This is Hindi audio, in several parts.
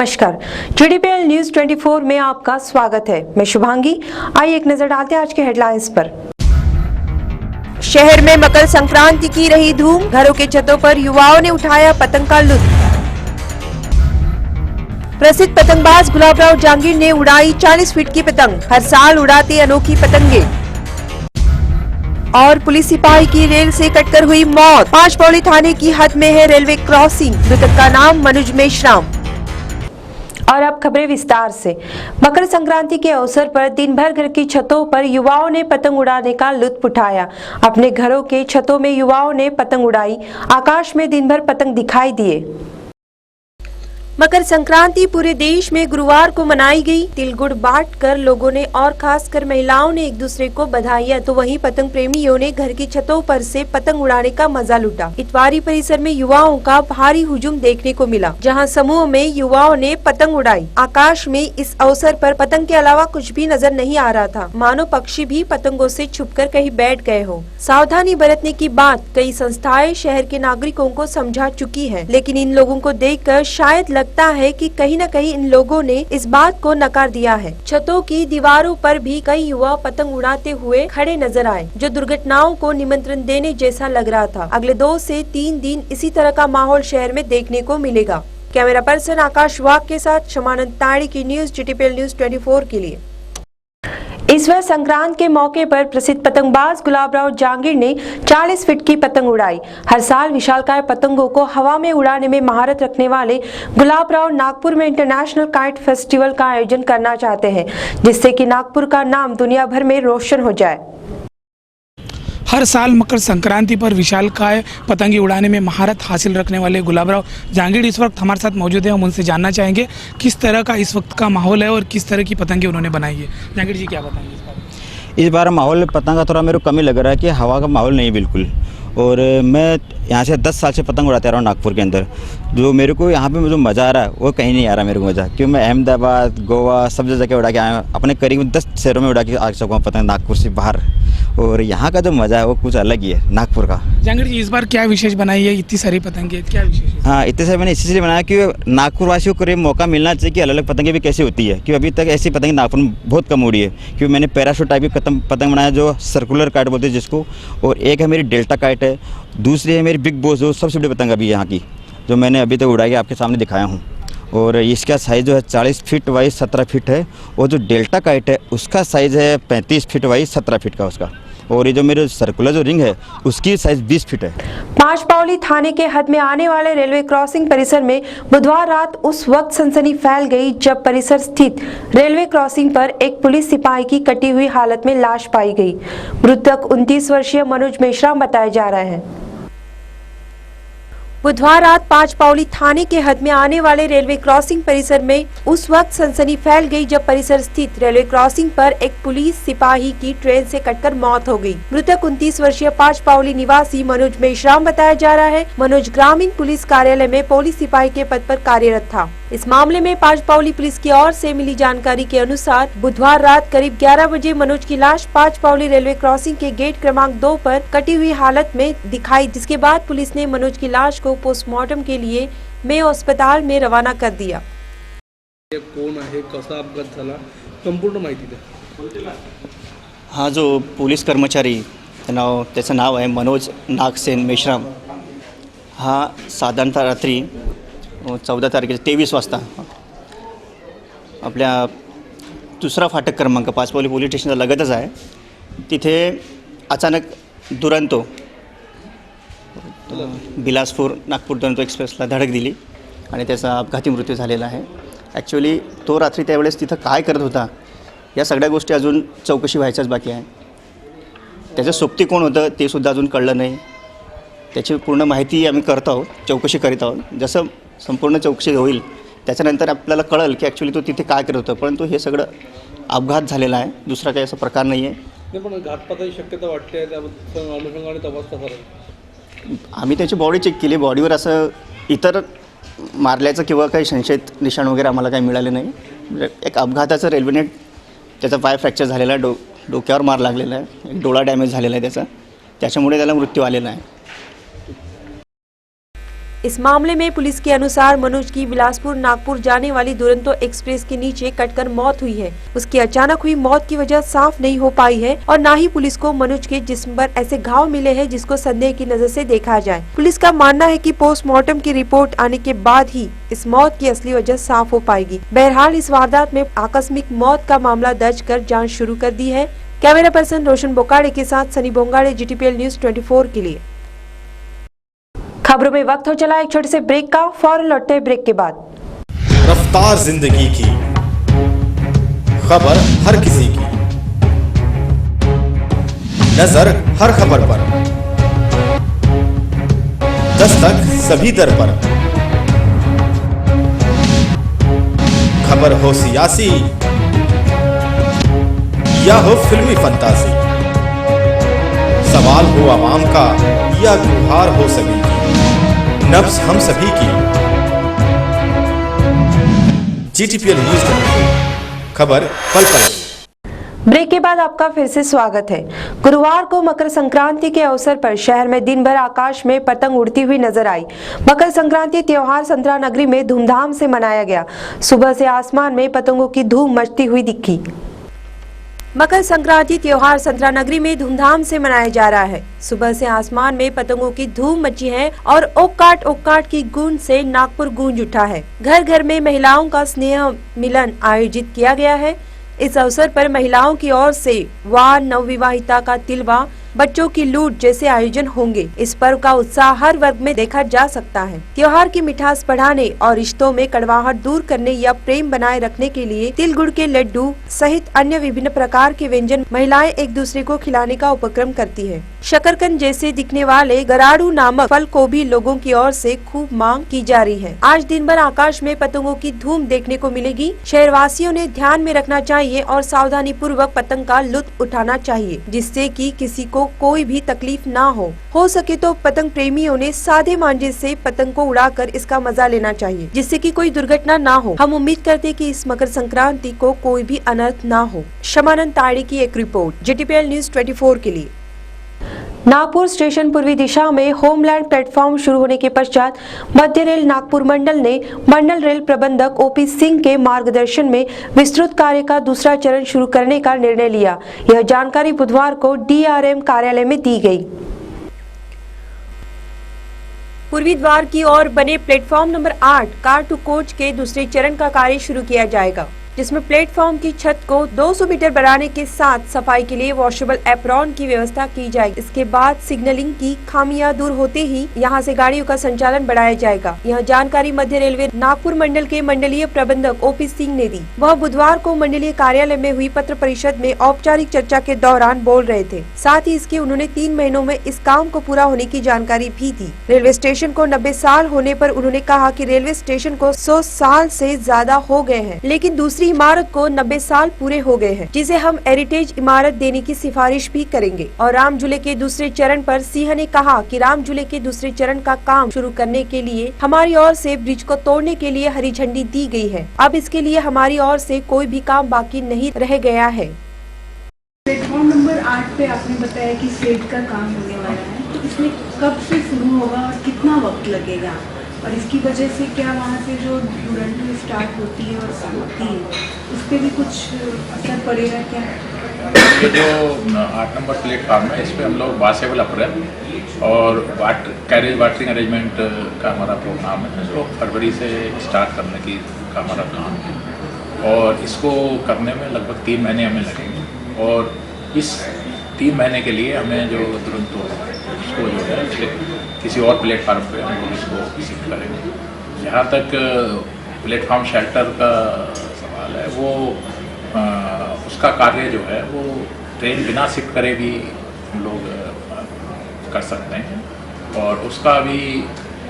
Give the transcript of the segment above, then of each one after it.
नमस्कार, GDPL न्यूज 24 में आपका स्वागत है। मैं शुभांगी। आइए एक नजर डालते हैं आज के हेडलाइंस पर। शहर में मकर संक्रांति की रही धूम, घरों के छतों पर युवाओं ने उठाया पतंग का लुत्फ। प्रसिद्ध पतंगबाज गुलाबराव जहांगीर ने उड़ाई 40 फीट की पतंग, हर साल उड़ाते अनोखी पतंगे। और पुलिस सिपाही की रेल से कटकर हुई मौत, पांचपौली थाने की हद में है रेलवे क्रॉसिंग, मृतक का नाम मनोज मेश्राम। और अब खबरें विस्तार से। मकर संक्रांति के अवसर पर दिन भर घर की छतों पर युवाओं ने पतंग उड़ाने का लुत्फ उठाया। अपने घरों के छतों में युवाओं ने पतंग उड़ाई, आकाश में दिन भर पतंग दिखाई दिए। मकर संक्रांति पूरे देश में गुरुवार को मनाई गई। तिल गुड़ बांटकर लोगों ने और खासकर महिलाओं ने एक दूसरे को बधाइयां, तो वहीं पतंग प्रेमियों ने घर की छतों पर से पतंग उड़ाने का मजा लूटा। इतवारी परिसर में युवाओं का भारी हुजूम देखने को मिला, जहां समूह में युवाओं ने पतंग उड़ाई। आकाश में इस अवसर पर पतंग के अलावा कुछ भी नजर नहीं आ रहा था, मानो पक्षी भी पतंगों से छुपकर कहीं बैठ गए हो। सावधानी बरतने की बात कई संस्थाएं शहर के नागरिकों को समझा चुकी है, लेकिन इन लोगों को देखकर शायद लगता है कि कहीं न कहीं इन लोगों ने इस बात को नकार दिया है। छतों की दीवारों पर भी कई युवा पतंग उड़ाते हुए खड़े नजर आए, जो दुर्घटनाओं को निमंत्रण देने जैसा लग रहा था। अगले 2 से 3 दिन इसी तरह का माहौल शहर में देखने को मिलेगा। कैमरा पर्सन आकाश वाग के साथ शमानंद ताड़ी की न्यूज GTPL न्यूज 24 के लिए। इस बार संक्रांत के मौके पर प्रसिद्ध पतंगबाज गुलाबराव जहांगीर ने 40 फीट की पतंग उड़ाई। हर साल विशालकाय पतंगों को हवा में उड़ाने में महारत रखने वाले गुलाबराव नागपुर में इंटरनेशनल काइट फेस्टिवल का आयोजन करना चाहते हैं, जिससे कि नागपुर का नाम दुनिया भर में रोशन हो जाए। हर साल मकर संक्रांति पर विशालकाय पतंगी उड़ाने में महारत हासिल रखने वाले गुलाबराव जहांगीर इस वक्त हमारे साथ मौजूद हैं। हम उनसे जानना चाहेंगे किस तरह का इस वक्त का माहौल है और किस तरह की पतंगी उन्होंने बनाई है। जहांगीर जी, क्या बताएंगे इस बारे में? इस बार माहौल पतंग का थोड़ा मेरे को कम ही लग रहा है कि हवा का माहौल नहीं बिल्कुल। और मैं यहाँ से 10 साल से पतंग उड़ाते रहा हूँ नागपुर के अंदर। जो मेरे को यहाँ पे जो मज़ा आ रहा है वो कहीं नहीं आ रहा मेरे को मज़ा, क्योंकि मैं अहमदाबाद, गोवा सब जगह उड़ा के आया हूँ। अपने करीब 10 शहरों में उड़ा के आ चुका हूँ पतंग नागपुर से बाहर, और यहाँ का जो मज़ा है वो कुछ अलग ही है नागपुर का। जहांगीर जी, इस बार क्या विशेष बनाई है? इतनी सारी पतंगे, क्या विशेष है? हाँ, इतने सारे मैंने इसलिए बनाया कि नागपुर वासियों को करीब मौका मिलना चाहिए कि अलग अलग पतंगें भी कैसी होती है, क्योंकि अभी तक ऐसी पतंग नागपुर में बहुत कम उड़ी है। क्योंकि मैंने पैराशूट टाइप की पतंग बनाया जो सर्कुलर काइट बोलते हैं जिसको, और एक है मेरी डेल्टा काइट है, दूसरी है मेरी बिग बॉस जो सबसे बड़ी पतंग अभी यहाँ की जो मैंने अभी तक उड़ाई आपके सामने दिखाया हूँ। और इसका साइज़ जो है 40 फीट वाइज 17 फीट है, और जो डेल्टा काइट है उसका साइज़ है 35 फीट वाइज 17 फीट का उसका, और ये जो मेरे सर्कुलर जो रिंग है उसकी साइज 20 फीट है। पांचपौली थाने के हद में आने वाले रेलवे क्रॉसिंग परिसर में बुधवार रात उस वक्त सनसनी फैल गई जब परिसर स्थित रेलवे क्रॉसिंग पर एक पुलिस सिपाही की कटी हुई हालत में लाश पाई गई। मृतक 29 वर्षीय मनोज मेश्राम बताए जा रहे हैं। बुधवार रात पांचपौली थाने के हद में आने वाले रेलवे क्रॉसिंग परिसर में उस वक्त सनसनी फैल गई जब परिसर स्थित रेलवे क्रॉसिंग पर एक पुलिस सिपाही की ट्रेन से कटकर मौत हो गई। मृतक 29 वर्षीय पांचपौली निवासी मनोज मेश्राम बताया जा रहा है। मनोज ग्रामीण पुलिस कार्यालय में पुलिस सिपाही के पद पर कार्यरत था। इस मामले में पांचपौली पुलिस की ओर से मिली जानकारी के अनुसार बुधवार रात करीब 11 बजे मनोज की लाश पांचपौली रेलवे क्रॉसिंग के गेट क्रमांक 2 पर कटी हुई हालत में दिखाई, जिसके बाद पुलिस ने मनोज की लाश को पोस्टमार्टम के लिए मेयो अस्पताल में रवाना कर दिया। कोण आहे, कसा अपघात झाला, संपूर्ण माहिती द्या। हा जो पोलीस कर्मचारी त्याचं नाव आहे मनोज नागसेन मेश्राम, हा साधारणतः रात्री 14 तारखेला 23 वाजता आपल्या दुसरा फाटक क्रमांक पाचपौली पोलीस स्टेशनचा लगतच आहे, तिथे अचानक दुरंतो बिलासपूर नागपूर दुरंतो एक्सप्रेसला धडक दिली आणि त्याचा अपघाती मृत्यू झालेला आहे। ॲक्च्युली तो रात्री त्यावेळेस तिथं काय करत होता या सगळ्या गोष्टी अजून चौकशी व्हायच्याच बाकी आहे। त्याचं सोबती कोण होतं ते सुद्धा अजून कळलं नाही। त्याची पूर्ण माहिती आम्ही करत आहोत, चौकशी करीत आहोत। जसं संपूर्ण चौकशी होईल त्याच्यानंतर आपल्याला कळेल की ॲक्च्युली तो तिथे काय करत होता, परंतु हे सगळं अपघात झालेला आहे, दुसरा काही असा प्रकार नाही आहे। पण घातपाताची शक्यता वाटते, त्याबद्दल अनुषंगाने तपास कसा राहील? आम्ही त्याची बॉडी चेक केली, बॉडीवर असं इतर मारल्याचं किंवा काही संशयित निशाण वगैरे आम्हाला काही मिळाले नाही। एक अपघाताचं रेल्वेने त्याचा पाय फ्रॅक्चर झालेला आहे, डोक्यावर मार लागलेला आहे, एक डोळा डॅमेज झालेला आहे त्याचा, त्याच्यामुळे त्याला मृत्यू आलेला आहे। इस मामले में पुलिस के अनुसार मनोज की बिलासपुर नागपुर जाने वाली दुरंतो एक्सप्रेस के नीचे कटकर मौत हुई है। उसकी अचानक हुई मौत की वजह साफ नहीं हो पाई है और न ही पुलिस को मनोज के जिस्म पर ऐसे घाव मिले हैं जिसको संदेह की नजर से देखा जाए। पुलिस का मानना है कि पोस्टमार्टम की रिपोर्ट आने के बाद ही इस मौत की असली वजह साफ हो पाएगी। बहरहाल इस वारदात में आकस्मिक मौत का मामला दर्ज कर जांच शुरू कर दी है। कैमरा पर्सन रोशन बोकाड़े के साथ सनी बोंगाड़े, GTPL न्यूज 24 के लिए। खबरों में वक्त हो चला एक छोटे से ब्रेक का, फौरन लौटते हैं ब्रेक के बाद। रफ्तार जिंदगी की खबर हर किसी की, नजर हर खबर पर, दस्तक सभी दर पर। खबर हो सियासी या हो फिल्मी फंतासी, सवाल हो आवाम का या गुहार हो सभी की, नब्ज हम सभी की। GTPL न्यूज 24, खबर पल पल। ब्रेक के बाद आपका फिर से स्वागत है। गुरुवार को मकर संक्रांति के अवसर पर शहर में दिन भर आकाश में पतंग उड़ती हुई नजर आई। मकर संक्रांति त्योहार संतरा नगरी में धूमधाम से मनाया गया। सुबह से आसमान में पतंगों की धूम मचती हुई दिखी। मकर संक्रांति त्योहार संतरा नगरी में धूमधाम से मनाया जा रहा है। सुबह से आसमान में पतंगों की धूम मची है और ओकाट की गूंज से नागपुर गूंज उठा है। घर घर में महिलाओं का स्नेह मिलन आयोजित किया गया है। इस अवसर पर महिलाओं की ओर से वार, नवविवाहिता का तिलवा, बच्चों की लूट जैसे आयोजन होंगे। इस पर्व का उत्साह हर वर्ग में देखा जा सकता है। त्योहार की मिठास बढ़ाने और रिश्तों में कड़वाहट दूर करने या प्रेम बनाए रखने के लिए तिल गुड़ के लड्डू सहित अन्य विभिन्न प्रकार के व्यंजन महिलाएं एक दूसरे को खिलाने का उपक्रम करती है। शकरकंद जैसे दिखने वाले गराड़ू नामक फल को भी लोगों की ओर से खूब मांग की जा रही है। आज दिन भर आकाश में पतंगों की धूम देखने को मिलेगी। शहरवासियों ने ध्यान में रखना चाहिए और सावधानी पूर्वक पतंग का लुत्फ उठाना चाहिए, जिससे कि किसी को कोई भी तकलीफ ना हो सके तो पतंग प्रेमियों ने सादे मांझे से पतंग को उड़ाकर इसका मजा लेना चाहिए, जिससे कि कोई दुर्घटना ना हो। हम उम्मीद करते कि इस मकर संक्रांति को कोई भी अनर्थ ना हो। शमानंद ताड़ी की एक रिपोर्ट, GTPL न्यूज 24 के लिए। नागपुर स्टेशन पूर्वी दिशा में होमलैंड प्लेटफॉर्म शुरू होने के पश्चात मध्य रेल नागपुर मंडल ने मंडल रेल प्रबंधक OP सिंह के मार्गदर्शन में विस्तृत कार्य का दूसरा चरण शुरू करने का निर्णय लिया। यह जानकारी बुधवार को DRM कार्यालय में दी गई। पूर्वी द्वार की ओर बने प्लेटफॉर्म नंबर 8 कार टू कोच के दूसरे चरण का कार्य शुरू किया जाएगा, जिसमें प्लेटफॉर्म की छत को 200 मीटर बढ़ाने के साथ सफाई के लिए वॉशेबल एप्रॉन की व्यवस्था की जाएगी। इसके बाद सिग्नलिंग की खामियां दूर होते ही यहां से गाड़ियों का संचालन बढ़ाया जाएगा। यह जानकारी मध्य रेलवे नागपुर मंडल के मंडलीय प्रबंधक OP सिंह ने दी। वह बुधवार को मंडलीय कार्यालय में हुई पत्र परिषद में औपचारिक चर्चा के दौरान बोल रहे थे। साथ ही इसके उन्होंने 3 महीनों में इस काम को पूरा होने की जानकारी भी दी। रेलवे स्टेशन को 90 साल होने पर उन्होंने कहा कि रेलवे स्टेशन को 100 साल से ज्यादा हो गए हैं, लेकिन दूसरी इमारत को 90 साल पूरे हो गए हैं, जिसे हम हेरिटेज इमारत देने की सिफारिश भी करेंगे। और राम झूले के दूसरे चरण पर सिंह ने कहा कि राम झूले के दूसरे चरण का काम शुरू करने के लिए हमारी ओर से ब्रिज को तोड़ने के लिए हरी झंडी दी गई है। अब इसके लिए हमारी ओर से कोई भी काम बाकी नहीं रह गया है। प्लेटफॉर्म नंबर 8 पे आपने बताया कि शेड का काम होने वाला है, तो इसमें कब से शुरू होगा और कितना वक्त लगेगा, और इसकी वजह से क्या वहाँ से जो दुरंतो स्टार्ट होती है और होती है उस पर भी कुछ असर पड़ेगा क्या? ये जो 8 नंबर प्लेटफार्म है, इस पर हम लोग वॉशेबल अप्रैल और कैरेज वाटरिंग अरेंजमेंट का हमारा प्रोग्राम है, जो फरवरी से स्टार्ट करने की का हमारा प्लान है। और इसको करने में लगभग 3 महीने हमें लगेंगे। और इस 3 महीने के लिए हमें जो दुरंतो उसको जो है किसी और प्लेटफार्म पे हम लोग इसको शिफ्ट करेंगे। जहाँ तक प्लेटफार्म शेल्टर का सवाल है, वो उसका कार्य जो है वो ट्रेन बिना शिफ्ट करे भी हम लोग कर सकते हैं। और उसका भी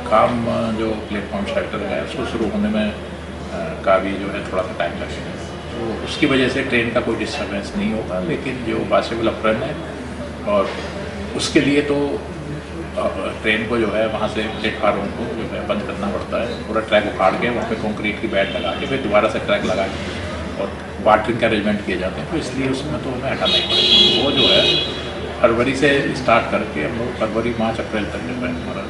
काम जो प्लेटफॉर्म शेल्टर है उसको शुरू होने में का भी जो है थोड़ा सा टाइम लगेगा, तो उसकी वजह से ट्रेन का कोई डिस्टर्बेंस नहीं होगा। लेकिन जो वॉशेबल अप्रैल है और उसके लिए तो ट्रेन को जो है वहाँ से प्लेटफार्म को जो है बंद करना पड़ता है, पूरा ट्रैक उखाड़ के वहाँ पे कंक्रीट की बेड लगा के फिर दोबारा से ट्रैक लगा के और वाटरिंग के अरेंजमेंट किए जाते हैं। तो इसलिए उसमें तो हमें हटाना ही पड़ेगा। वो जो है फरवरी से स्टार्ट करके हम लोग फरवरी, मार्च, अप्रैल तक जो है हमारा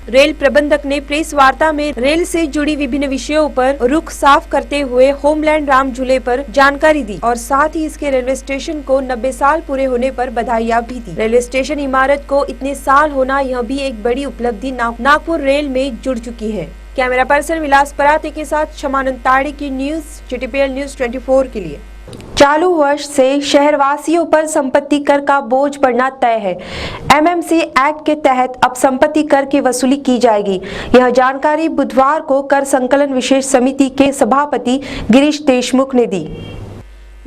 रेल प्रबंधक ने प्रेस वार्ता में रेल से जुड़ी विभिन्न विषयों पर रुख साफ करते हुए होमलैंड राम झूले पर जानकारी दी और साथ ही इसके रेलवे स्टेशन को 90 साल पूरे होने पर बधाइयां भी दी। रेलवे स्टेशन इमारत को इतने साल होना यह भी एक बड़ी उपलब्धि नागपुर रेल में जुड़ चुकी है। कैमरा पर्सन विलास पराते के साथ शमानंद ताड़ी की न्यूज GTPL न्यूज 24 के लिए। चालू वर्ष से शहरवासियों पर संपत्ति कर का बोझ बढ़ना तय है। MMC एक्ट के तहत अब संपत्ति कर की वसूली की जाएगी। यह जानकारी बुधवार को कर संकलन विशेष समिति के सभापति गिरीश देशमुख ने दी।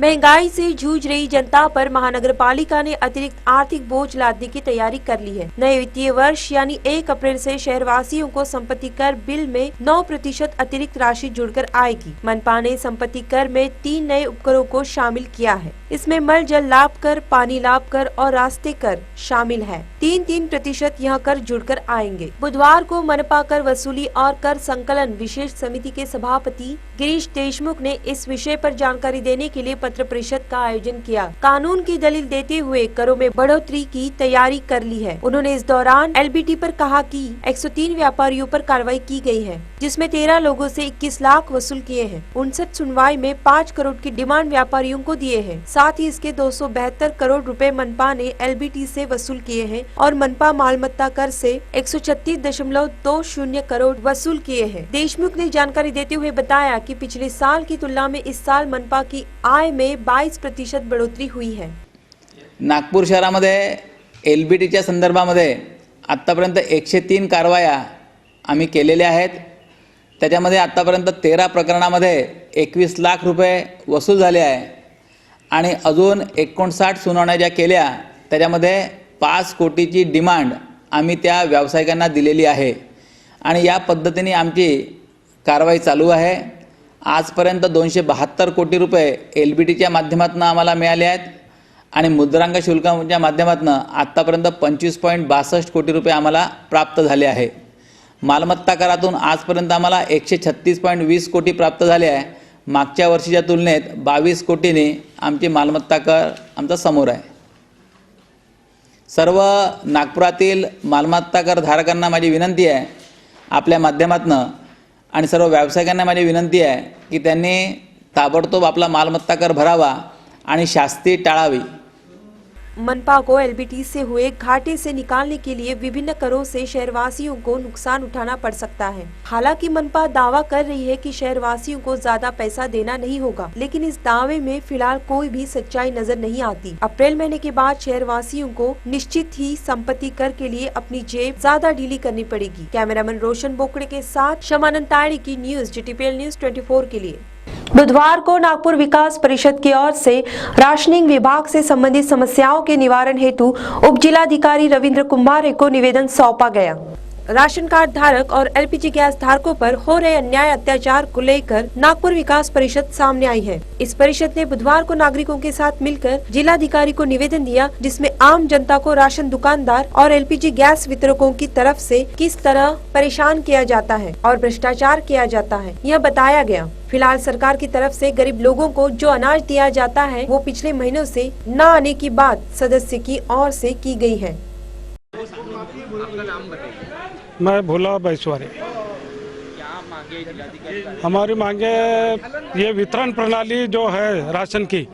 महंगाई से जूझ रही जनता पर महानगर पालिका ने अतिरिक्त आर्थिक बोझ लादने की तैयारी कर ली है। नए वित्तीय वर्ष यानी 1 अप्रैल से शहरवासियों को संपत्ति कर बिल में 9% अतिरिक्त राशि जुड़कर आएगी। मनपा ने संपत्ति कर में 3 नए उपकरों को शामिल किया है। इसमें मल जल लाभ कर, पानी लाभ कर और रास्ते कर शामिल है। 3% यह कर जुड़कर आएंगे। बुधवार को मनपा कर वसूली और कर संकलन विशेष समिति के सभापति गिरीश देशमुख ने इस विषय पर जानकारी देने के लिए पत्र परिषद का आयोजन किया। कानून की दलील देते हुए करों में बढ़ोतरी की तैयारी कर ली है। उन्होंने इस दौरान LBT पर कहा कि 103 व्यापारियों पर कार्रवाई की गई है, जिसमें 13 लोगों से 21 लाख वसूल किए हैं। 59 सुनवाई में 5 करोड़ की डिमांड व्यापारियों को दिए हैं। साथ ही इसके 272 करोड़ रुपए मनपा ने LBT से वसूल किए हैं और मनपा मालमत्ता कर से 136.20 करोड़ वसूल किए हैं। देशमुख ने जानकारी देते हुए बताया कि पिछले साल की तुलना में इस साल मनपा की आय में 22% बढ़ोतरी हुई है। नागपूर शहरामध्ये LBTच्या संदर्भामध्ये आत्तापर्यंत 103 कारवाया आम्ही केलेल्या आहेत। त्याच्यामध्ये आत्तापर्यंत 13 प्रकरणामध्ये 21 लाख रुपये वसूल झाले आहे आणि अजून 59 सुनावण्या ज्या केल्या त्याच्यामध्ये 5 कोटीची डिमांड आम्ही त्या व्यावसायिकांना दिलेली आहे आणि या पद्धतीने आमची कारवाई चालू आहे। आजपर्यंत 272 कोटी रुपये LBTच्या माध्यमातून आम्हाला मिळाले आहेत आणि मुद्रांक शुल्काच्या माध्यमातून आत्तापर्यंत 25.62 कोटी रुपये आम्हाला प्राप्त झाले आहे। मालमत्ता करातून आजपर्यंत आम्हाला 136.20 कोटी प्राप्त झाले आहे। मागच्या वर्षीच्या तुलनेत 22 कोटीने आमची मालमत्ता कर आमचा समोर आहे। सर्व नागपुरातील मालमत्ता कर धारकांना माझी विनंती आहे आपल्या माध्यमातून आणि सर्व व्यावसायिकांना माझी विनंती आहे की त्यांनी ताबडतोब आपला मालमत्ता कर भरावा आणि शास्ती टाळावी। मनपा को LBT से हुए घाटे से निकालने के लिए विभिन्न करों से शहरवासियों को नुकसान उठाना पड़ सकता है। हालांकि मनपा दावा कर रही है कि शहरवासियों को ज्यादा पैसा देना नहीं होगा, लेकिन इस दावे में फिलहाल कोई भी सच्चाई नजर नहीं आती। अप्रैल महीने के बाद शहरवासियों को निश्चित ही संपत्ति कर के लिए अपनी जेब ज्यादा ढीली करनी पड़ेगी। कैमरामैन रोशन बोकड़े के साथ शमानंद ताड़ी की न्यूज GTPL न्यूज 24 के लिए। बुधवार को नागपुर विकास परिषद की ओर से राशनिंग विभाग से संबंधित समस्याओं के निवारण हेतु उप जिलाधिकारी रविंद्र कुमार को निवेदन सौंपा गया। राशन कार्ड धारक और LPG गैस धारकों पर हो रहे अन्याय अत्याचार को लेकर नागपुर विकास परिषद सामने आई है। इस परिषद ने बुधवार को नागरिकों के साथ मिलकर जिलाधिकारी को निवेदन दिया, जिसमें आम जनता को राशन दुकानदार और LPG गैस वितरकों की तरफ से किस तरह परेशान किया जाता है और भ्रष्टाचार किया जाता है, यह बताया गया। फिलहाल सरकार की तरफ से गरीब लोगों को जो अनाज दिया जाता है वो पिछले महीनों से न आने की बात सदस्य की ओर से की गई है। मैं भोला बैसवारी। हमारी मांगे ये वितरण प्रणाली जो है राशन की,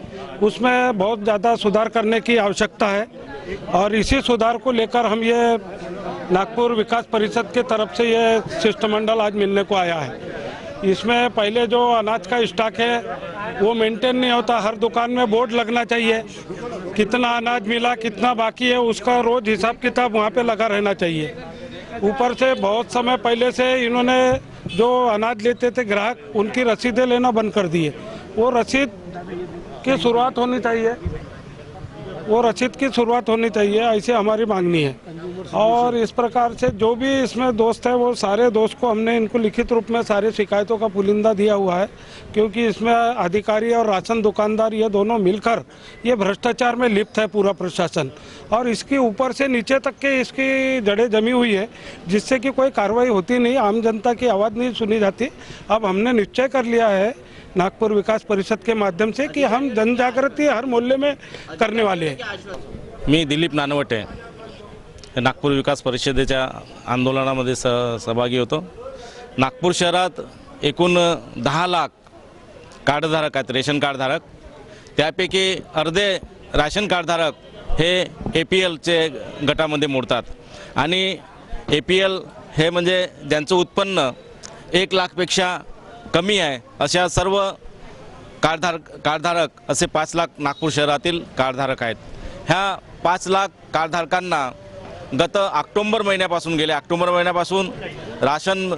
उसमें बहुत ज़्यादा सुधार करने की आवश्यकता है और इसी सुधार को लेकर हम ये नागपुर विकास परिषद की तरफ से ये शिष्टमंडल आज मिलने को आया है। इसमें पहले जो अनाज का स्टॉक है वो मेंटेन नहीं होता। हर दुकान में बोर्ड लगना चाहिए, कितना अनाज मिला कितना बाकी है उसका रोज हिसाब किताब वहाँ पे लगा रहना चाहिए। ऊपर से बहुत समय पहले से इन्होंने जो अनाज लेते थे ग्राहक, उनकी रसीदें लेना बंद कर दिए। वो रसीद की शुरुआत होनी चाहिए, वो रसीद की शुरुआत होनी चाहिए, ऐसे हमारी मांगनी है। और इस प्रकार से जो भी इसमें दोस्त है वो सारे दोस्त को हमने इनको लिखित रूप में सारी शिकायतों का पुलिंदा दिया हुआ है, क्योंकि इसमें अधिकारी और राशन दुकानदार ये दोनों मिलकर ये भ्रष्टाचार में लिप्त है पूरा प्रशासन, और इसके ऊपर से नीचे तक के इसकी जड़ें जमी हुई है, जिससे कि कोई कार्रवाई होती नहीं, आम जनता की आवाज़ नहीं सुनी जाती। अब हमने निश्चय कर लिया है नागपुर विकास परिषद के माध्यम से कि हम जन जागृति हर मोहल्ले में करने वाले हैं। मी दिलीप नानवटे, नागपूर विकास परिषदेच्या आंदोलनामध्ये सहभागी होतो. नागपूर शहरात एकूण 10 लाख कार्डधारक आहेत, रेशन कार्डधारक. त्यापैकी अर्धे राशन कार्डधारक हे APLचे गटामध्ये मोडतात आणि APL हे म्हणजे ज्यांचं उत्पन्न 1 लाखपेक्षा कमी आहे अशा सर्व कार्डधारक असे 5 लाख नागपूर शहरातील कार्डधारक आहेत. ह्या 5 लाख कार्डधारकांना गत ऑक्टोबर महिन्यापासून राशन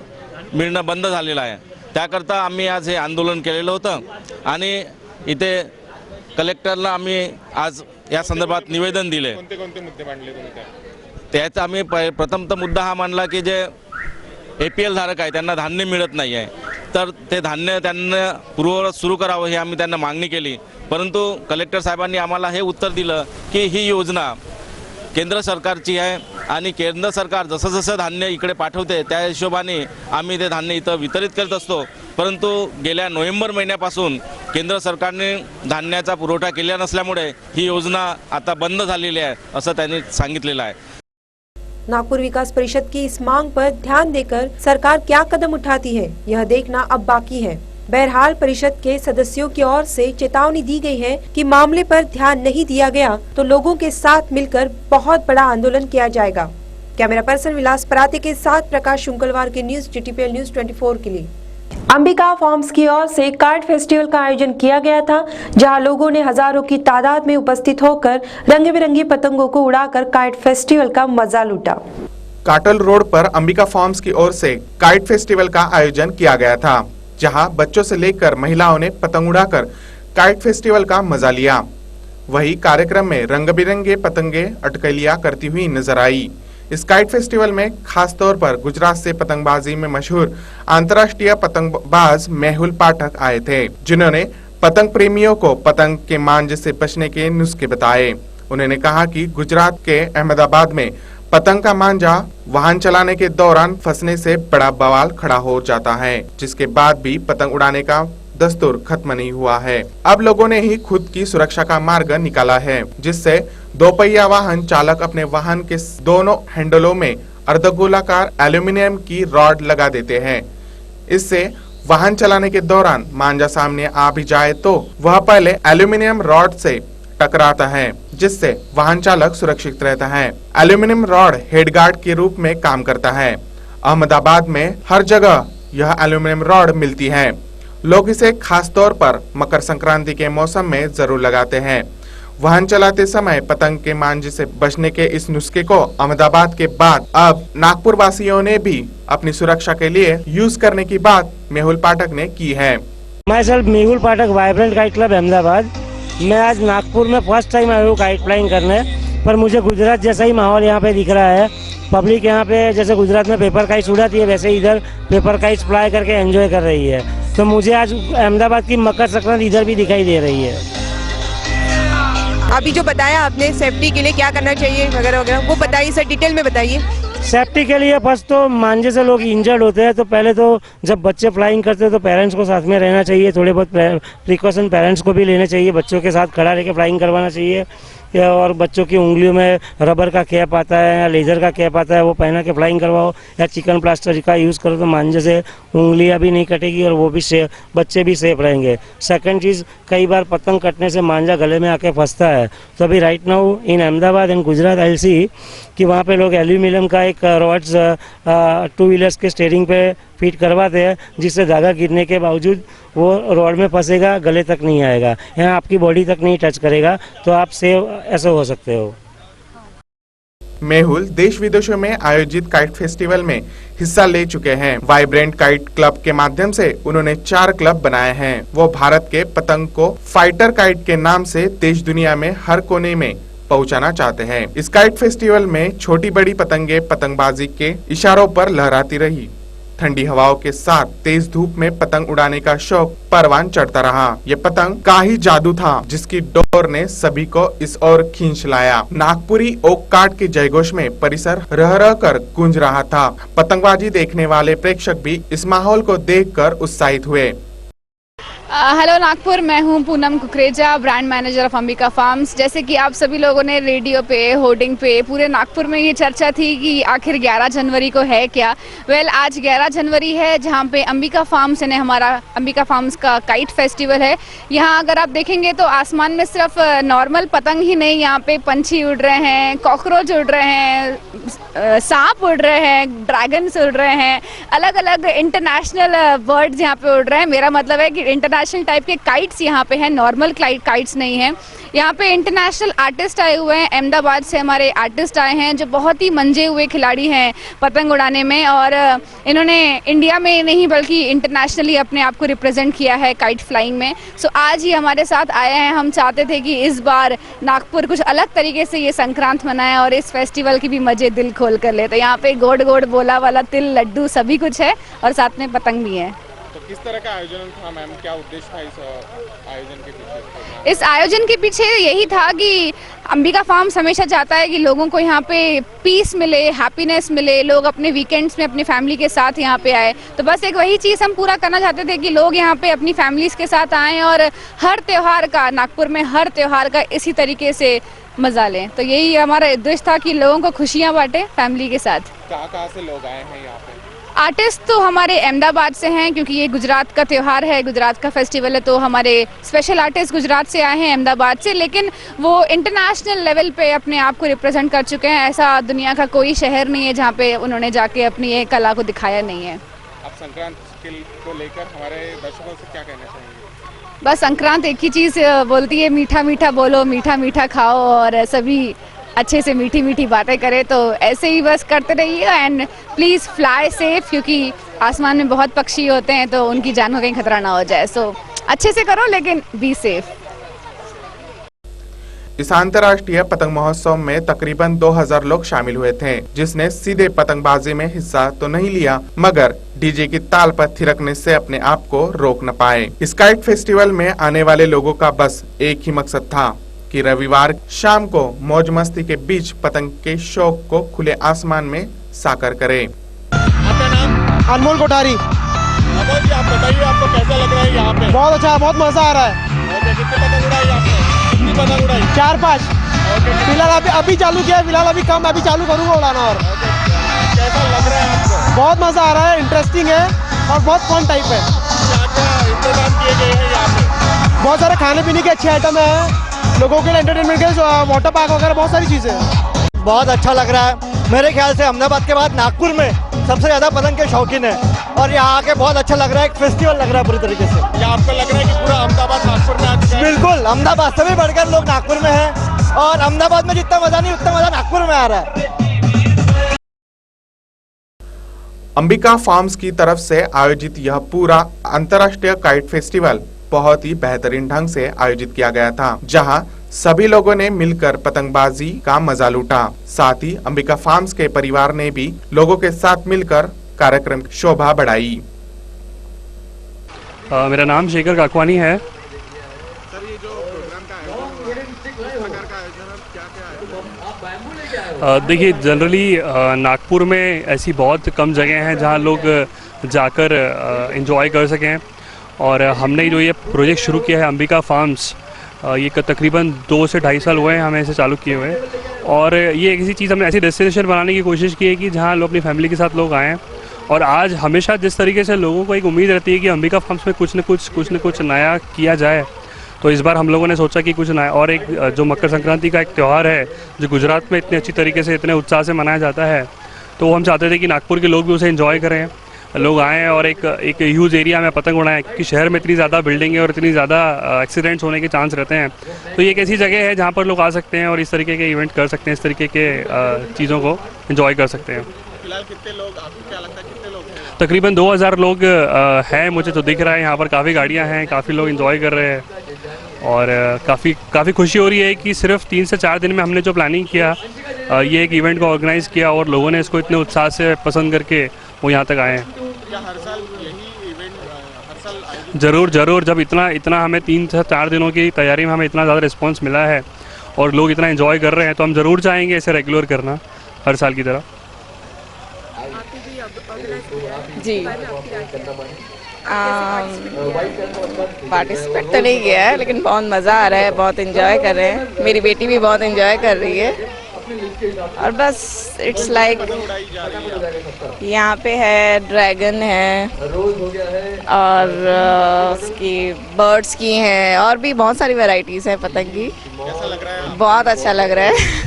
मिळणं बंद झालेलं आहे. त्याकरता आम्ही आज हे आंदोलन केलेलं होतं आणि इथे कलेक्टरला आम्ही आज या संदर्भात निवेदन दिले. कोणते मुद्दे मांडले तुम्ही? त्याचा आम्ही प्रथमतः मुद्दा हा मांडला की जे APL धारक आहे त्यांना धान्य मिळत नाही आहे, तर ते धान्य त्यांना पूर्ववत सुरू करावं हे आम्ही त्यांना मागणी केली. परंतु कलेक्टर साहेबांनी आम्हाला हे उत्तर दिलं की ही योजना केंद्र सरकारची आहे आणि केंद्र सरकार जसं धान्य इकडे पाठवते त्या हिशोबाने आम्ही ते धान्य इथं वितरित करत असतो. परंतु गेल्या नोव्हेंबर महिन्यापासून केंद्र सरकारने धान्याचा पुरवठा केला नसल्यामुळे ही योजना आता बंद झालेली आहे असं त्यांनी सांगितलेलं आहे. नागपुर विकास परिषद की इस मांग पर ध्यान देकर सरकार क्या कदम उठाती है, यह देखना अब बाकी है. बहरहाल परिषद के सदस्यों की ओर से चेतावनी दी गई है कि मामले पर ध्यान नहीं दिया गया तो लोगों के साथ मिलकर बहुत बड़ा आंदोलन किया जाएगा. कैमरा पर्सन विलास पराते के साथ प्रकाश शुंकलवार के न्यूज GTPL न्यूज 24 के लिए. अंबिका फार्म्स की ओर से काइट फेस्टिवल का आयोजन किया गया था, जहां लोगों ने हजारों की तादाद में उपस्थित होकर रंग बिरंगी पतंगों को उड़ाकर काइट फेस्टिवल का मजा लूटा. काटल रोड पर अंबिका फार्म्स की ओर से काइट फेस्टिवल का आयोजन किया गया था, जहां बच्चों से लेकर महिलाओं ने पतंग उड़ाकर काइट फेस्टिवल का मजा लिया. वही कार्यक्रम में रंग बिरंगे पतंगे अटकलियां करती हुई नजर आई. इस काइट फेस्टिवल में खास तौर पर गुजरात से पतंगबाजी में मशहूर अंतर्राष्ट्रीय पतंगबाज मेहुल पाठक आए थे, जिन्होंने पतंग प्रेमियों को पतंग के मांझ से बचने के नुस्खे बताए. उन्होंने कहा कि गुजरात के अहमदाबाद में पतंग का मांझा वाहन चलाने के दौरान फंसने से बड़ा बवाल खड़ा हो जाता है, जिसके बाद भी पतंग उड़ाने का दस्तूर खत्म नहीं हुआ है. अब लोगों ने ही खुद की सुरक्षा का मार्ग निकाला है, जिससे दोपहिया वाहन चालक अपने वाहन के दोनों हैंडलों में अर्धगोलाकार एल्यूमिनियम की रॉड लगा देते हैं. इससे वाहन चलाने के दौरान मांझा सामने आ भी जाए तो वह पहले एल्यूमिनियम रॉड से टकराता है, जिससे वाहन चालक सुरक्षित रहता है. एल्यूमिनियम रॉड हेडगार्ड के रूप में काम करता है. अहमदाबाद में हर जगह यह एल्यूमिनियम रॉड मिलती है. लोग इसे खास तौर पर मकर संक्रांति के मौसम में जरूर लगाते हैं. वाहन चलाते समय पतंग के मांझे से बचने के इस नुस्खे को अहमदाबाद के बाद अब नागपुर वासियों ने भी अपनी सुरक्षा के लिए यूज करने की बात मेहुल पाठक ने की है. मैं सर मेहुल पाठक, वाइब्रेंट काइट क्लब अहमदाबाद. मैं आज नागपुर में फर्स्ट टाइम आया हूँ काइट फ्लाइंग करने, पर मुझे गुजरात जैसा ही माहौल यहाँ पे दिख रहा है. पब्लिक यहाँ पे जैसे गुजरात में पेपर काइट्स उड़ाती है, वैसे इधर पेपर काइट्स फ्लाई करके एंजॉय कर रही है. तो मुझे आज अहमदाबाद की मकर संक्रांति इधर भी दिखाई दे रही है. अभी जो बताया आपने सेफ्टी के लिए क्या करना चाहिए वगैरह वगैरह, वो बताइए सर, डिटेल में बताइए. सेफ्टी के लिए फर्स्ट तो मांझे से लोग इंजर्ड होते हैं, तो पहले तो जब बच्चे फ्लाइंग करते हैं तो पेरेंट्स को साथ में रहना चाहिए. थोड़े बहुत प्रिकॉशन पेरेंट्स को भी लेने चाहिए. बच्चों के साथ खड़ा रह के फ्लाइंग करवाना चाहिए. और बच्चों की उंगलियों में रबर का कैप आता है या लेजर का कैप आता है, वो पहना के फ्लाइंग करवाओ. या चिकन प्लास्टर का यूज़ करो तो मांझे से उंगलियां भी नहीं कटेगी और वो भी सेफ, बच्चे भी सेफ रहेंगे. सेकंड चीज़, कई बार पतंग कटने से मांझा गले में आके फंसता है. तो अभी right now in Ahmedabad and Gujarat I see कि वहाँ पे लोग एल्यूमिनियम का एक रॉड्स 2 व्हीलर्स के स्टीयरिंग पे फिट करवाते हैं, जिससे धागा गिरने के बावजूद वो रॉड में फंसेगा, गले तक नहीं आएगा, यहाँ आपकी बॉडी तक नहीं टच करेगा, तो आप सेव ऐसे हो सकते हो. मेहुल देश विदेशों में आयोजित काइट फेस्टिवल में हिस्सा ले चुके हैं. वाइब्रेंट काइट क्लब के माध्यम से उन्होंने 4 क्लब बनाए हैं. वो भारत के पतंग को फाइटर काइट के नाम से देश दुनिया में हर कोने में पहुंचाना चाहते हैं. इस काइट फेस्टिवल में छोटी बड़ी पतंगे पतंगबाजी के इशारों पर लहराती रही. ठंडी हवाओं के साथ तेज धूप में पतंग उड़ाने का शौक परवान चढ़ता रहा. ये पतंग का ही जादू था जिसकी डोर ने सभी को इस ओर खींच लाया. नागपुरी ओक काट के जयघोष में परिसर रह रह कर गूंज रहा था. पतंगबाजी देखने वाले प्रेक्षक भी इस माहौल को देखकर उत्साहित हुए. हेलो नागपुर, मैं हूं Poonam Kukreja, brand manager of Ambika farms. जैसे कि आप सभी लोगों ने रेडियो पे, होर्डिंग पे, पूरे नागपुर में ये चर्चा थी कि आखिर 11 जनवरी को है क्या। आज 11 जनवरी है, जहां पे अंबिका फार्म्स यानी हमारा अंबिका फार्म्स का काइट फेस्टिवल है। यहां अगर आप देखेंगे तो आसमान में सिर्फ नॉर्मल पतंग ही नहीं, यहाँ पे पंछी उड़ रहे हैं, कॉकरोच उड़ रहे हैं, सांप उड़ रहे हैं, ड्रैगन्स उड़ रहे हैं, अलग अलग इंटरनेशनल बर्ड्स यहाँ पे उड़ रहे हैं। मेरा मतलब है कि इंटरनेशनल टाइप के काइट्स यहाँ पे हैं, नॉर्मल काइट्स नहीं हैं। यहाँ पे इंटरनेशनल आर्टिस्ट आए हुए हैं, अहमदाबाद से हमारे आर्टिस्ट आए हैं जो बहुत ही मंजे हुए खिलाड़ी हैं पतंग उड़ाने में, और इन्होंने इंडिया में नहीं बल्कि इंटरनेशनली अपने आप को रिप्रेजेंट किया है काइट फ्लाइंग में। सो आज ही हमारे साथ आए हैं। हम चाहते थे कि इस बार नागपुर कुछ अलग तरीके से ये संक्रांत मनाए और इस फेस्टिवल की भी मजे दिल खोल कर ले। तो यहाँ पे गोड गोड बोला वाला तिल, लड्डू सभी कुछ है और साथ में पतंग भी है। तो किस तरह का आयोजन था मैम, क्या उद्देश्य था इस आयोजन के पीछे? इस आयोजन के पीछे यही था कि अंबिका फार्म्स हमेशा चाहता है कि लोगों को यहाँ पे पीस मिले, हैप्पीनेस मिले, लोग अपने वीकेंड्स में अपनी फैमिली के साथ यहाँ पे आए। तो बस एक वही चीज़ हम पूरा करना चाहते थे कि लोग यहाँ पे अपनी फैमिलीज के साथ आएँ और हर त्यौहार का, नागपुर में हर त्यौहार का इसी तरीके से मजा लें। तो यही हमारा उद्देश्य था कि लोगों को खुशियाँ बांटे फैमिली के साथ। कहाँ से लोग आए हैं यहाँ पे? आर्टिस्ट तो हमारे अहमदाबाद से हैं, क्योंकि ये गुजरात का त्यौहार है, गुजरात का फेस्टिवल है, तो हमारे स्पेशल आर्टिस्ट गुजरात से आए हैं, अहमदाबाद से। लेकिन वो इंटरनेशनल लेवल पे अपने आप को रिप्रेजेंट कर चुके हैं। ऐसा दुनिया का कोई शहर नहीं है जहाँ पे उन्होंने जाके अपनी ये कला को दिखाया नहीं है। अब संक्रांत को लेकर हमारे दर्शकों से क्या कहना चाहेंगे? बस संक्रांत एक ही चीज़ बोलती है, मीठा मीठा बोलो, मीठा मीठा खाओ और सभी अच्छे से मीठी मीठी बातें करें। तो ऐसे ही बस करते रहिए एंड प्लीज़ फ्लाई सेफ, क्योंकि आसमान में बहुत पक्षी होते हैं तो उनकी जान को कहीं खतरा ना हो जाए। सो अच्छे से करो लेकिन बी सेफ। इस अंतर्राष्ट्रीय पतंग महोत्सव में तकरीबन 2000 लोग शामिल हुए थे, जिसने सीधे पतंगबाजी में हिस्सा तो नहीं लिया मगर डीजे की ताल पर थिरकने से अपने आप को रोक न पाए। इस काइट फेस्टिवल में आने वाले लोगों का बस एक ही मकसद था कि रविवार शाम को मौज मस्ती के बीच पतंग के शौक को खुले आसमान में साकार करें। आपका नाम? अनमोल कोठारी। अमोल जी, आप बताइए आपको कैसा लग रहा है यहाँ पे? बहुत अच्छा, बहुत मजा आ रहा है। कितने पतंग उड़ाई आपने? कितनी पतंग उड़ाई? 4-5। फिलहाल अभी चालू किया, फिलहाल अभी कम, अभी चालू करूँगा उड़ाना। और कैसा लग रहा है आपको? बहुत मजा आ रहा है, इंटरेस्टिंग है और बहुत फन टाइप है। क्या इंतजाम किए गए हैं यहाँ पे? बहुत सारे खाने पीने के अच्छे आइटम है, लोगों के लिए एंटरटेनमेंट के वाटर पार्क वगैरह बहुत सारी चीजें हैं। बहुत अच्छा लग रहा है। मेरे ख्याल से अहमदाबाद के बाद नागपुर में सबसे ज्यादा पतंग के शौकीन है और यहाँ आके बहुत अच्छा लग रहा है, एक फेस्टिवल लग रहा है पूरी तरीके से। क्या आपको लग रहा है कि पूरा अहमदाबाद नागपुर में आ चुका है? बिल्कुल, अहमदाबाद से भी बढ़कर लोग नागपुर में हैं और अहमदाबाद में जितना मजा नहीं उतना मजा नागपुर में आ रहा है। अंबिका फार्म्स की तरफ से आयोजित यह पूरा अंतर्राष्ट्रीय काइट फेस्टिवल बहुत ही बेहतरीन ढंग से आयोजित किया गया था, जहां सभी लोगों ने मिलकर पतंगबाजी का मजा लूटा। साथ ही अंबिका फार्म्स के परिवार ने भी लोगों के साथ मिलकर कार्यक्रम की शोभा बढ़ाई। मेरा नाम शेखर काकवानी है। सर, ये जो प्रोग्राम का आयोजन, किस प्रकार का आयोजन है, क्या-क्या है? देखिए, जनरली नागपुर में ऐसी बहुत कम जगह हैं जहां लोग जाकर एंजॉय कर सकें, और हमने जो ये प्रोजेक्ट शुरू किया है अंबिका फार्म्स, ये तकरीबन 2 से 2.5 साल हुए हैं हमें इसे चालू किए हुए, और ये एक ऐसी चीज़ हमने ऐसी डेस्टिनेशन बनाने की कोशिश की है कि जहाँ लोग अपनी फैमिली के साथ लोग आएँ। और आज हमेशा जिस तरीके से लोगों को एक उम्मीद रहती है कि अंबिका फार्म्स में कुछ न कुछ नया किया जाए, तो इस बार हम लोगों ने सोचा कि कुछ नया, और एक जो मकर संक्रांति का एक त्यौहार है जो गुजरात में इतने अच्छी तरीके से, इतने उत्साह से मनाया जाता है, तो हम चाहते थे कि नागपुर के लोग भी उसे एंजॉय करें, लोग आएँ और एक ह्यूज एरिया में पतंग उड़ाएं, क्योंकि शहर में इतनी ज़्यादा बिल्डिंग और इतनी ज़्यादा एक्सीडेंट्स होने के चांस रहते हैं। तो ये एक ऐसी जगह है जहाँ पर लोग आ सकते हैं और इस तरीके के इवेंट कर सकते हैं, इस तरीके के चीज़ों को एंजॉय कर सकते हैं। फिलहाल कितने लोग, आपको क्या लगता है कितने लोग हैं? तकरीबन 2000 लोग हैं, मुझे तो दिख रहा है। यहाँ पर काफ़ी गाड़ियाँ हैं, काफ़ी लोग एंजॉय कर रहे हैं और काफ़ी खुशी हो रही है कि सिर्फ 3 से 4 दिन में हमने जो प्लानिंग किया, ये एक इवेंट को ऑर्गेनाइज़ किया और लोगों ने इसको इतने उत्साह से पसंद करके वो यहाँ तक आए हैं। क्या हर साल यही इवेंट हर साल? ज़रूर, जब इतना हमें 3 से 4 दिनों की तैयारी में हमें इतना ज़्यादा रिस्पांस मिला है और लोग इतना एंजॉय कर रहे हैं, तो हम ज़रूर चाहेंगे इसे रेगुलर करना हर साल की तरह। जी पार्टिसिपेट तो नहीं किया है लेकिन बहुत मज़ा आ रहा है, बहुत एंजॉय कर रहे हैं, मेरी बेटी भी बहुत एंजॉय कर रही है। और बस इट्स लाइक यहाँ पे है ड्रैगन है और उसकी बर्ड्स की हैं और भी बहुत सारी वैरायटीज़ हैं पतंग की। बहुत अच्छा लग रहा है।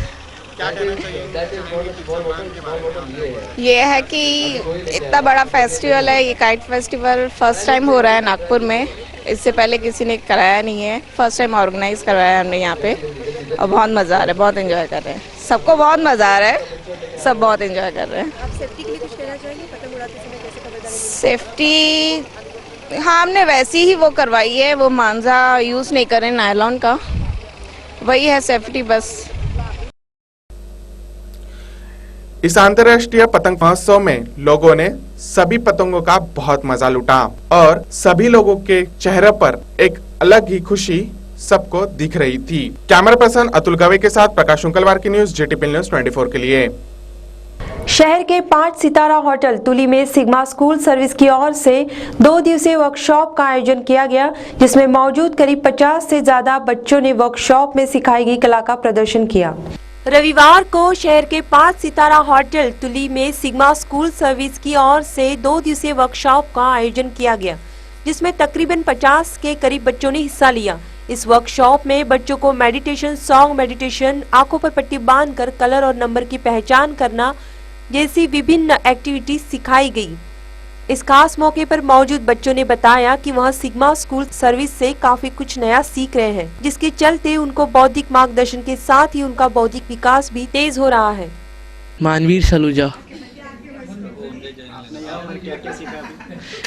ये है कि इतना बड़ा फेस्टिवल है, ये काइट फेस्टिवल फर्स्ट टाइम हो रहा है नागपुर में, इससे पहले किसी ने कराया नहीं है, फर्स्ट टाइम ऑर्गेनाइज करवाया हमने यहाँ पे और बहुत मज़ा आ रहा है, बहुत एंजॉय कर रहे हैं, सबको बहुत मज़ा आ रहा है, सब बहुत एंजॉय कर रहे हैं। आप सेफ्टी के लिए कुछ कहना चाहेंगे? पतंग उड़ाते समय कैसे खबरदारी? सेफ्टी हाँ हमने वैसी ही वो करवाई है, वो मांझा यूज़ नहीं करें नायलॉन का, वही है सेफ्टी बस। इस अंतर्राष्ट्रीय पतंग महोत्सव में लोगों ने सभी पतंगों का बहुत मजा लुटा और सभी लोगों के चेहरे पर एक अलग ही खुशी सबको दिख रही थी। कैमरा पर्सन अतुल गवे के साथ प्रकाश शुक्लवार की न्यूज JTP न्यूज 24 के लिए। शहर के 5 सितारा होटल तुली में सिग्मा स्कूल सर्विस की ओर से 2 दिवसीय वर्कशॉप का आयोजन किया गया, जिसमें मौजूद करीब 50 से ज्यादा बच्चों ने वर्कशॉप में सिखाई गई कला का प्रदर्शन किया। रविवार को शहर के 5 सितारा होटल तुली में सिग्मा स्कूल सर्विस की ओर से 2 दिवसीय वर्कशॉप का आयोजन किया गया, जिसमें तकरीबन 50 के करीब बच्चों ने हिस्सा लिया। इस वर्कशॉप में बच्चों को मेडिटेशन, सॉन्ग मेडिटेशन, आंखों पर पट्टी बांधकर कलर और नंबर की पहचान करना जैसी विभिन्न एक्टिविटीज सिखाई गई। इस खास मौके पर मौजूद बच्चों ने बताया कि वह सिग्मा स्कूल सर्विस से काफी कुछ नया सीख रहे हैं, जिसके चलते उनको बौद्धिक मार्गदर्शन के साथ ही उनका बौद्धिक विकास भी तेज हो रहा है। मानवीर सलूजा।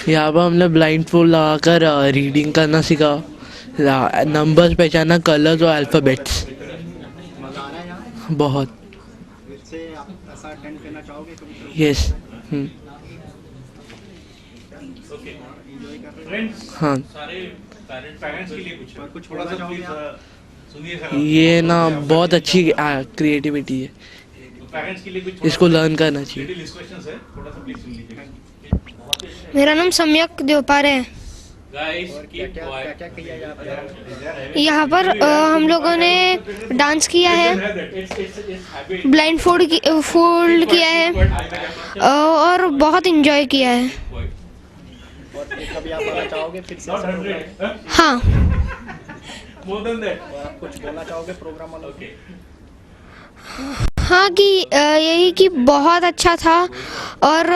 यहाँ पर हमने ब्लाइंड फोल्ड लगाकर रीडिंग करना सीखा, नंबर्स पहचाना, कलर्स और अल्फाबेट्स। बहुत यस। हाँ ये ना बहुत अच्छी क्रिएटिविटी है, इसको लर्न करना चाहिए। मेरा नाम सम्यक देवपारे है। यहाँ पर हम लोगों ने डांस किया है, ब्लाइंड फोल्ड किया है और बहुत एंजॉय किया है। कभी आप आना चाहोगे फिर से? हाँ। आप कुछ बोलना चाहोगे प्रोग्राम वालों के? हाँ कि यही कि बहुत अच्छा था और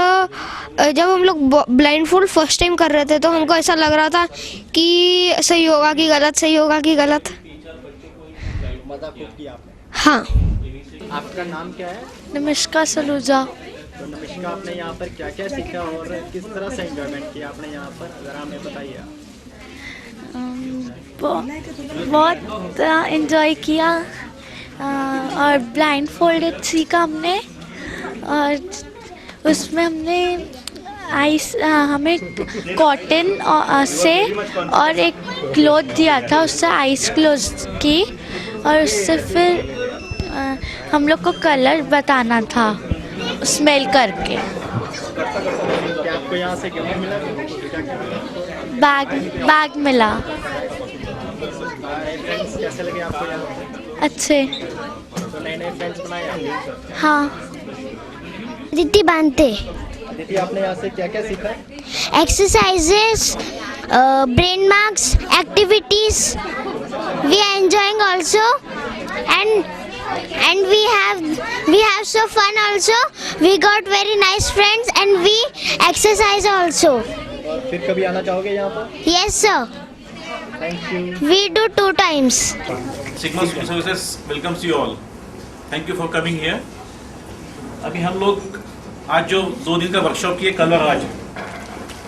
जब हम लोग ब्लाइंड फोल्ड फर्स्ट टाइम कर रहे थे तो हमको ऐसा लग रहा था कि सही होगा कि गलत, सही होगा कि गलत। मजा खूब किया आपने? हाँ। आपका नाम क्या है? नमस्कार सलूजा। तो नमस्कार, आपने यहाँ पर क्या क्या सीखा और किस तरह से एंजॉयमेंट किया आपने यहाँ पर, ज़रा हमें बताइए। बहुत एंजॉय किया और ब्लाइंड फोल्डेड सीखा हमने और उसमें हमने आइस हमें कॉटन से और एक क्लॉथ दिया था, उससे आइस क्लोज की और उससे फिर हम लोग को कलर बताना था स्मेल करके। क्या आपको यहाँ से गिफ्ट मिला? बैग मिला। फ्रेंड्स कैसे लगे आपको यहाँ? अच्छे। तो नए फ्रेंड्स बनाए? हाँ। दीदी बांधते। दीदी आपने यहाँ से क्या क्या सीखा? Exercises, brain marks, activities, we are enjoying also and we have so fun also. We got very nice friends and we exercise also. और फिर कभी आना चाहोगे यहाँ पर? Yes sir. Thank you. We do 2 times. Sigma School Services welcomes you all. Thank you for coming here. अभी हम लोग आज जो 2 दिन का वर्कशॉप किए, कल और आज,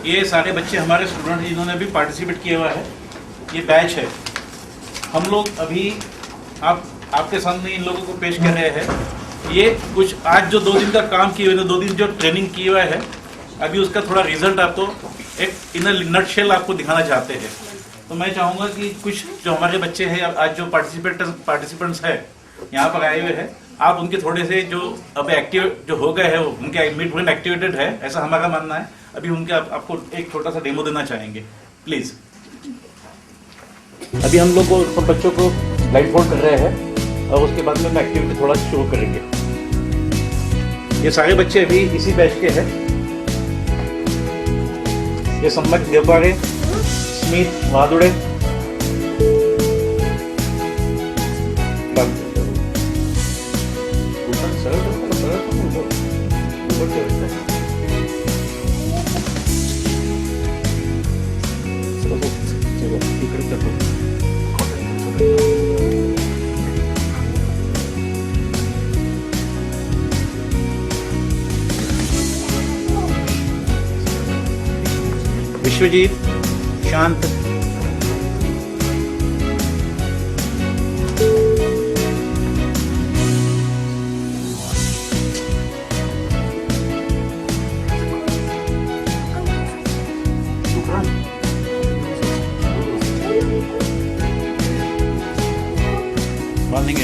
ये सारे बच्चे हमारे स्टूडेंट जिन्होंने भी पार्टिसिपेट किया हुआ है, ये बैच है। हम लोग अभी आपके सामने इन लोगों को पेश कर रहे हैं। ये कुछ आज जो 2 दिन का काम किए हुए, 2 दिन जो ट्रेनिंग की हुआ है, अभी उसका थोड़ा रिजल्ट आपको एक इन नटशेल आपको दिखाना चाहते हैं। तो मैं चाहूँगा कि कुछ जो हमारे बच्चे हैं आज जो पार्टिसिपेंट्स हैं यहाँ पर आए हुए हैं, आप उनके थोड़े से जो अब एक्टिव जो हो गए हैं वो उनके मिड ब्रेन एक्टिवेटेड है, ऐसा हमारा मानना है। अभी उनके आपको एक छोटा सा डेमो देना चाहेंगे, प्लीज। अभी हम लोग सब बच्चों को ब्लाइंड फोल्ड कर रहे हैं और उसके बाद में हम एक्टिविटी थोड़ा शुरू करेंगे। ये सारे बच्चे अभी इसी बैच के हैं। ये सम्मत देवबारे, स्मित वादुड़े, विश्वजीत, शांत, मॉर्निंग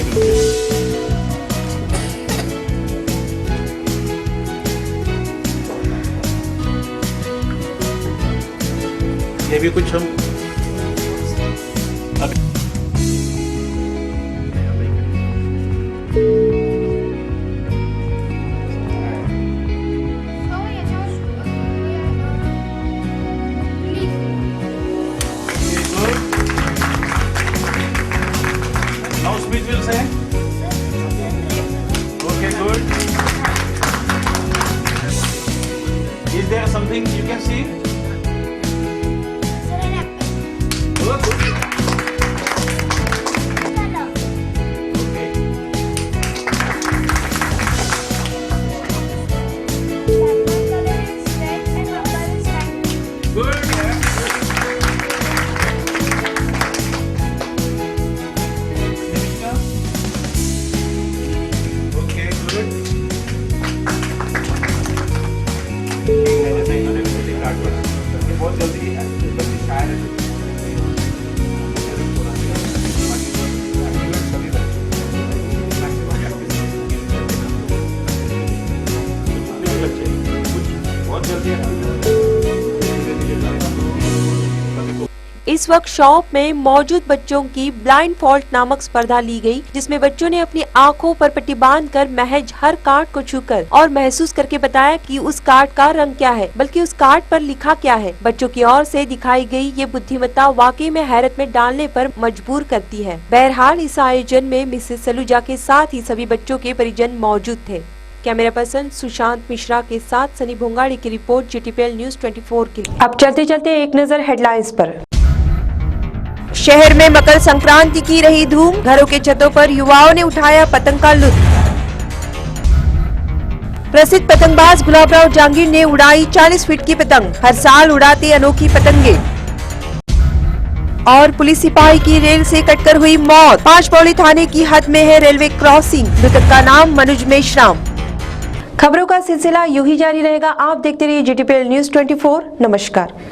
ये भी कुछ हम Now Smith will say. Okay, good. Is there something you can see? Good. Okay. Good. Yeah. Okay, good. बहुत जल्दी इस वर्कशॉप में मौजूद बच्चों की ब्लाइंड फॉल्ट नामक स्पर्धा ली गई, जिसमें बच्चों ने अपनी आंखों पर पट्टी बांधकर महज हर कार्ड को छूकर और महसूस करके बताया कि उस कार्ड का रंग क्या है, बल्कि उस कार्ड पर लिखा क्या है। बच्चों की ओर से दिखाई गई ये बुद्धिमत्ता वाकई में हैरत में डालने पर मजबूर करती है। बहरहाल इस आयोजन में मिसेस सलूजा के साथ ही सभी बच्चों के परिजन मौजूद थे। कैमरा पर्सन सुशांत मिश्रा के साथ सनी भोंगाड़ी की रिपोर्ट GTPL न्यूज 24 के लिए। अब चलते चलते एक नजर हेडलाइंस पर। शहर में मकर संक्रांति की रही धूम, घरों के छतों पर युवाओं ने उठाया पतंग का लुत्फ। प्रसिद्ध पतंगबाज गुलाबराव जहांगीर ने उड़ाई 40 फीट की पतंग, हर साल उड़ाते अनोखी पतंगे। और पुलिस सिपाही की रेल से कटकर हुई मौत, 5 पौड़ी थाने की हद में है रेलवे क्रॉसिंग, मृतक का नाम मनुज मेश्राम। खबरों का सिलसिला यूं ही जारी रहेगा। आप देखते रहिए GTPL न्यूज 24। नमस्कार।